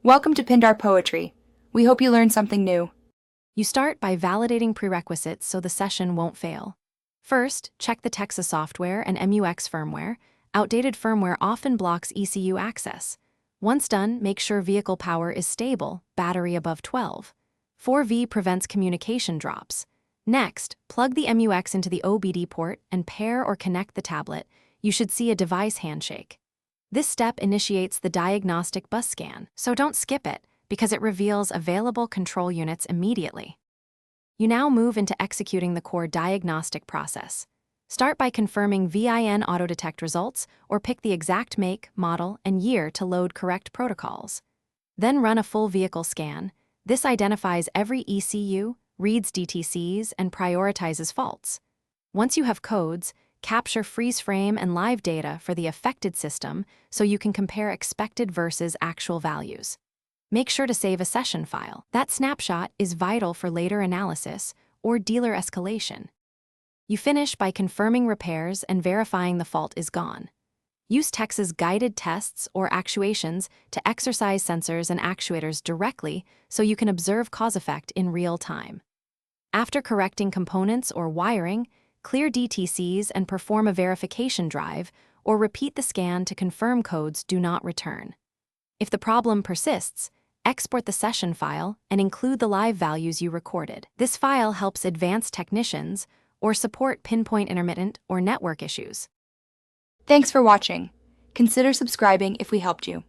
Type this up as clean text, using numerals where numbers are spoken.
Welcome to Pindar Poetry. We hope you learned something new. You start by validating prerequisites so the session won't fail. First, check the Texa software and MUX firmware. Outdated firmware often blocks ECU access. Once done, make sure vehicle power is stable, battery above 12. 4V prevents communication drops. Next, plug the MUX into the OBD port and pair or connect the tablet. You should see a device handshake. This step initiates the diagnostic bus scan, so don't skip it, because it reveals available control units immediately. You now move into executing the core diagnostic process. Start by confirming VIN auto-detect results or pick the exact make, model, and year to load correct protocols. Then run a full vehicle scan. This identifies every ECU, reads DTCs, and prioritizes faults. Once you have codes, capture freeze frame and live data for the affected system so you can compare expected versus actual values. Make sure to save a session file. That snapshot is vital for later analysis or dealer escalation. You finish by confirming repairs and verifying the fault is gone. Use Texa's guided tests or actuations to exercise sensors and actuators directly so you can observe cause-effect in real time. After correcting components or wiring, clear DTCs and perform a verification drive, or repeat the scan to confirm codes do not return. If the problem persists, export the session file and include the live values you recorded. This file helps advanced technicians or support pinpoint intermittent or network issues. Thanks for watching. Consider subscribing if we helped you.